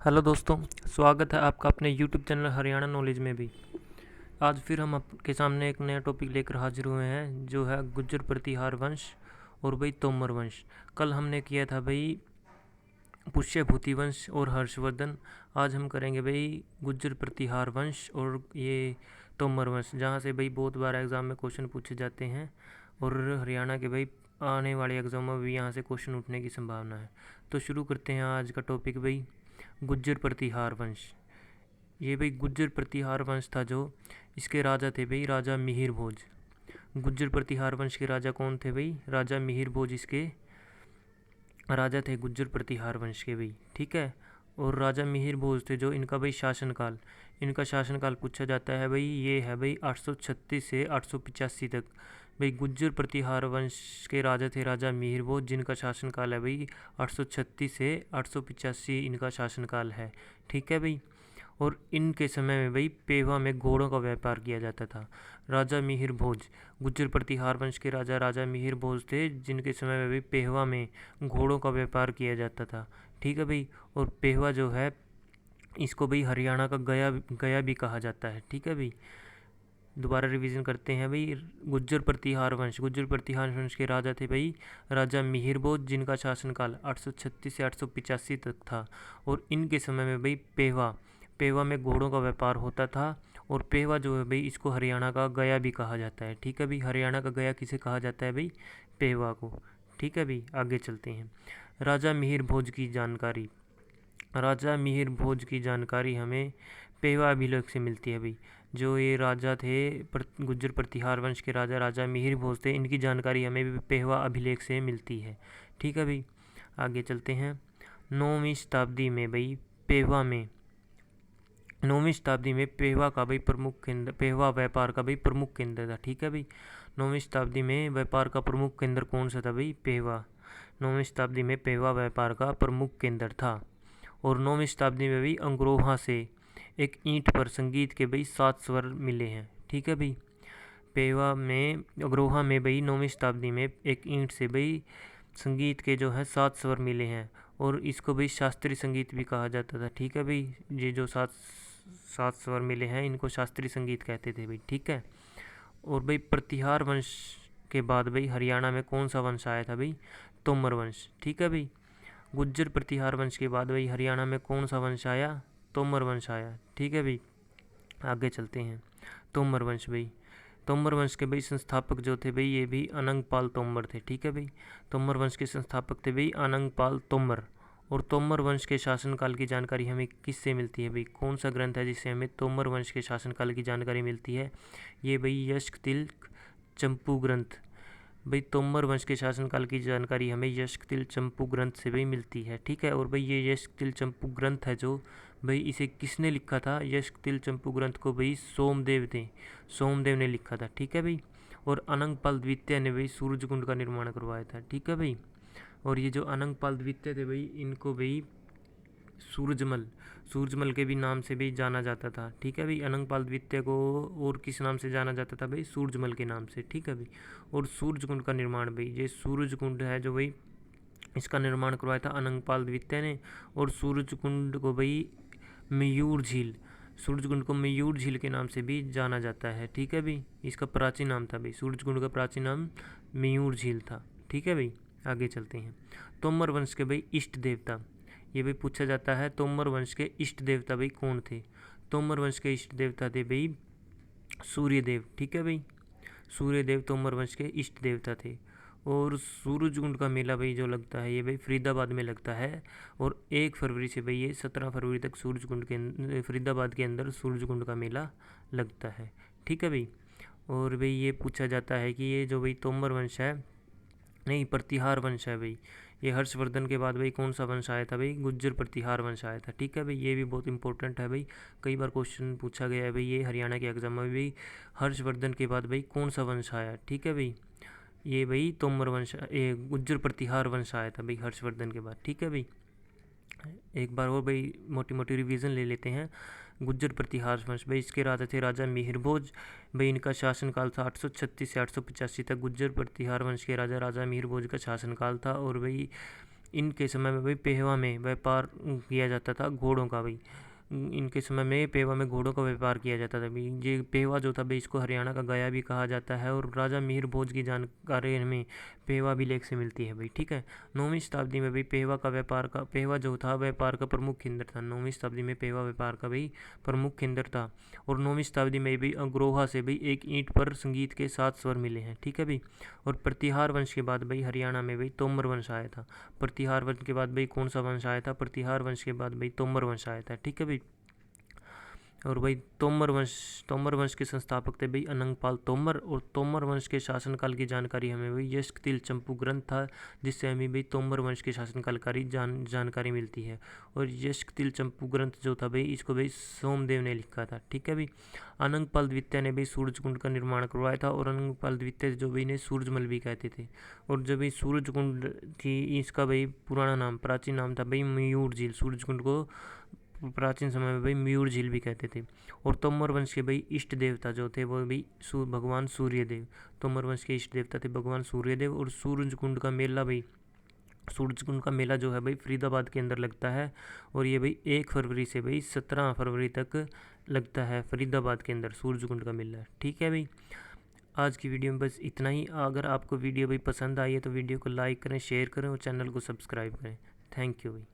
Hello दोस्तों, स्वागत है आपका अपने यूट्यूब चैनल हरियाणा नॉलेज में भी। आज फिर हम आपके सामने एक नया टॉपिक लेकर हाजिर हुए हैं जो है गुज्जर प्रतिहार वंश और भाई तोमर वंश। कल हमने किया था भाई पुष्यभूति वंश और हर्षवर्धन। आज हम करेंगे भाई गुज्जर प्रतिहार वंश और ये तोमर वंश, जहाँ से भाई बहुत बार एग्ज़ाम में क्वेश्चन पूछे जाते हैं और हरियाणा के भाई आने वाले एग्ज़ामों में भी यहाँ से क्वेश्चन उठने की संभावना है। तो शुरू करते हैं आज का टॉपिक भाई गुज्जर प्रतिहार वंश। ये भाई गुज्जर प्रतिहार वंश था जो इसके राजा थे भाई राजा मिहिर भोज। गुज्जर प्रतिहार वंश के राजा कौन थे भाई? राजा मिहिर भोज इसके राजा थे गुज्जर प्रतिहार वंश के भाई, ठीक है। और राजा मिहिर भोज थे जो इनका भाई शासनकाल, इनका शासनकाल पूछा जाता है भाई, ये है भाई 836 से 885 तक। भाई गुज्जर प्रतिहार वंश के राजा थे राजा मिहिर भोज, जिनका शासनकाल है भाई 836 से 885 इनका शासनकाल है, ठीक है भाई। और इनके समय में भाई पेवा में घोड़ों का व्यापार किया जाता था। राजा मिहिर भोज, गुज्जर प्रतिहार वंश के राजा राजा मिहिर भोज थे, जिनके समय में भाई पेहवा में घोड़ों का व्यापार किया जाता था, ठीक है भाई। और पेहवा जो है इसको भाई हरियाणा का गया गया भी कहा जाता है, ठीक है भाई। दोबारा रिवीजन करते हैं भाई। गुज्जर प्रतिहार वंश के राजा थे भाई राजा मिहिर भोज, जिनका शासनकाल 836 से 885 तक था। और इनके समय में भाई पेहवा पेहवा में घोड़ों का व्यापार होता था। और पेहवा जो है भाई इसको हरियाणा का गया भी कहा जाता है, ठीक है भाई। हरियाणा का गया किसे कहा जाता है भाई? पेहवा को, ठीक है भाई। आगे चलते हैं। राजा मिहिर भोज की जानकारी। राजा मिहिर भोज की जानकारी हमें पेहवा अभिलेख से मिलती है भाई। जो ये राजा थे गुज्जर प्रतिहार वंश के राजा राजा मिहिर भोज थे, इनकी जानकारी हमें भी पेहवा अभिलेख से मिलती है, ठीक है भाई। आगे चलते हैं। 9वीं शताब्दी में भाई पेहवा में 9वीं शताब्दी में पेहवा का भाई प्रमुख केंद्र, पेहवा व्यापार का भाई प्रमुख केंद्र था, ठीक है भाई। 9वीं शताब्दी में व्यापार का प्रमुख केंद्र कौन सा था भाई? पेहवा। 9वीं शताब्दी में पेहवा व्यापार का प्रमुख केंद्र था। और 9वीं शताब्दी में भी अंग्रोहा से एक ईंट पर संगीत के भाई 7 स्वर मिले हैं, ठीक है भाई। पेवा में अग्रोहा में भाई 9वीं शताब्दी में एक ईंट से भाई संगीत के जो है 7 स्वर मिले हैं। और इसको भाई शास्त्रीय संगीत भी कहा जाता था, ठीक है भाई। ये जो सात सात स्वर मिले हैं इनको शास्त्रीय संगीत कहते थे भाई, ठीक है। और भाई प्रतिहार वंश के बाद भाई हरियाणा में कौन सा वंश आया था भाई? तोमर वंश, ठीक है भाई। गुज्जर प्रतिहार वंश के बाद भाई हरियाणा में कौन सा वंश आया? तोमर वंश आया, ठीक है भाई। आगे चलते हैं। तोमर वंश भाई, तोमर वंश के भाई संस्थापक जो थे भाई ये भी अनंगपाल तोमर थे, ठीक है भाई। तोमर वंश के संस्थापक थे भाई अनंगपाल तोमर। और तोमर वंश के शासनकाल की जानकारी हमें किससे मिलती है भाई? कौन सा ग्रंथ है जिससे हमें तोमर वंश के शासनकाल की जानकारी मिलती है? ये भाई यश तिलक चंपू ग्रंथ। भाई तोमर वंश के शासनकाल की जानकारी हमें यश तिल चंपू ग्रंथ से भाई मिलती है, ठीक है। और भाई ये यश तिल चंपू ग्रंथ है जो भाई इसे किसने लिखा था? यश तिल चंपू ग्रंथ को भाई सोमदेव ने लिखा था, ठीक है भाई। और अनंगपाल द्वितीय ने भाई सूरजकुंड का निर्माण करवाया था, ठीक है भाई। और ये जो अनंगपाल द्वितीय थे भाई इनको भाई सूरजमल सूरजमल के भी नाम से भी जाना जाता था, ठीक है भाई। अनंगपाल द्वितीय को और किस नाम से जाना जाता था भाई? सूरजमल के नाम से, ठीक है भाई। और सूरजकुंड का निर्माण भाई, ये सूरजकुंड है जो भाई इसका निर्माण करवाया था अनंगपाल द्वितीय ने। और सूरजकुंड को भाई मयूर झील सूरजकुंड को मयूर झील के नाम से भी जाना जाता है, ठीक है भाई। इसका प्राचीन नाम था भाई, सूरजकुंड का प्राचीन नाम मयूर झील था, ठीक है भाई। आगे चलते हैं। तोमर वंश के भाई इष्ट देवता, ये भी पूछा जाता है। तोमर वंश के इष्ट देवता भाई कौन थे? तोमर वंश के इष्ट देवता थे भाई सूर्यदेव, ठीक है भाई। सूर्यदेव तोमर वंश के इष्ट देवता थे। और सूरजकुंड का मेला भाई जो लगता है ये भाई फरीदाबाद में लगता है। और 1 फरवरी से भाई ये 17 फरवरी तक सूरजकुंड के फरीदाबाद के अंदर सूरजकुंड का मेला लगता है, ठीक है भाई। और भाई ये पूछा जाता है कि ये जो भाई तोमर वंश है, नहीं प्रतिहार वंश है भाई, ये हर्षवर्धन के बाद भाई कौन सा वंश आया था भाई? गुज्जर प्रतिहार वंश आया था, ठीक है भाई। ये भी बहुत इंपॉर्टेंट है भाई, कई बार क्वेश्चन पूछा गया है भाई ये हरियाणा के एग्जाम में भी। हर्षवर्धन के बाद भाई कौन सा वंश आया, ठीक है भाई? ये भाई तोमर वंश, ये गुज्जर प्रतिहार वंश आया था भाई हर्षवर्धन के बाद, ठीक है भाई। एक बार और भाई मोटी मोटी रिवीजन ले लेते हैं। गुज्जर प्रतिहार वंश भाई इसके राजा थे राजा मिहिर भोज। भाई इनका शासनकाल था 836 से 885 तक। गुज्जर प्रतिहार वंश के राजा राजा मिहिर भोज का शासनकाल था। और भाई इनके समय में भाई पेहवा में व्यापार किया जाता था घोड़ों का भाई। इनके समय में पेहवा में घोड़ों का व्यापार किया जाता था भाई। ये पेहवा जो था भाई इसको हरियाणा का गया भी कहा जाता है। और राजा मिहिर भोज की जानकारी हमें पेहवा अभिलेख से मिलती है भाई। ठीक है, 9वीं शताब्दी में भाई पेहवा जो था व्यापार का प्रमुख केंद्र था। 9वीं शताब्दी में पेहवा व्यापार का भाई प्रमुख केंद्र था। और 9वीं शताब्दी में भी अग्रोहा से भाई एक ईंट पर संगीत के 7 स्वर मिले हैं। ठीक है भाई। और प्रतिहार वंश के बाद भाई हरियाणा में भाई तोमर वंश आया था। प्रतिहार वंश के बाद भाई कौन सा वंश आया था? प्रतिहार वंश के बाद भाई तोमर वंश आया था। ठीक है भाई। और भाई तोमर वंश के संस्थापक थे भाई अनंगपाल तोमर। और तोमर वंश के शासनकाल की जानकारी हमें भाई यशकतिल चंपू ग्रंथ था, जिससे हमें भाई तोमर वंश के शासनकाल की जानकारी मिलती है। और यशकतिल चंपू ग्रंथ जो था भाई इसको भाई सोमदेव ने लिखा था। ठीक है भाई। अनंगपाल द्वितीय ने भाई सूरजकुंड का निर्माण करवाया था। और अनंगपाल द्वितीय जो भाई ने सूरजमल भी कहते थे। और जब भाई सूरजकुंड थी इसका भाई पुराना नाम प्राचीन नाम था भाई मयूर झील। सूरजकुंड को प्राचीन समय में भाई मयूर झील भी कहते थे। और तोमर वंश के भाई इष्ट देवता जो थे वो भी भगवान सूर्यदेव। तोमर वंश के इष्ट देवता थे भगवान सूर्यदेव। और सूरजकुंड का मेला जो है भाई फरीदाबाद के अंदर लगता है। और ये भाई 1 फरवरी से भाई 17 फरवरी तक लगता है फरीदाबाद के अंदर सूरजकुंड का मेला। ठीक है भाई। आज की वीडियो में बस इतना ही। अगर आपको वीडियो भाई पसंद आई है तो वीडियो को लाइक करें, शेयर करें और चैनल को सब्सक्राइब करें। थैंक यू भाई।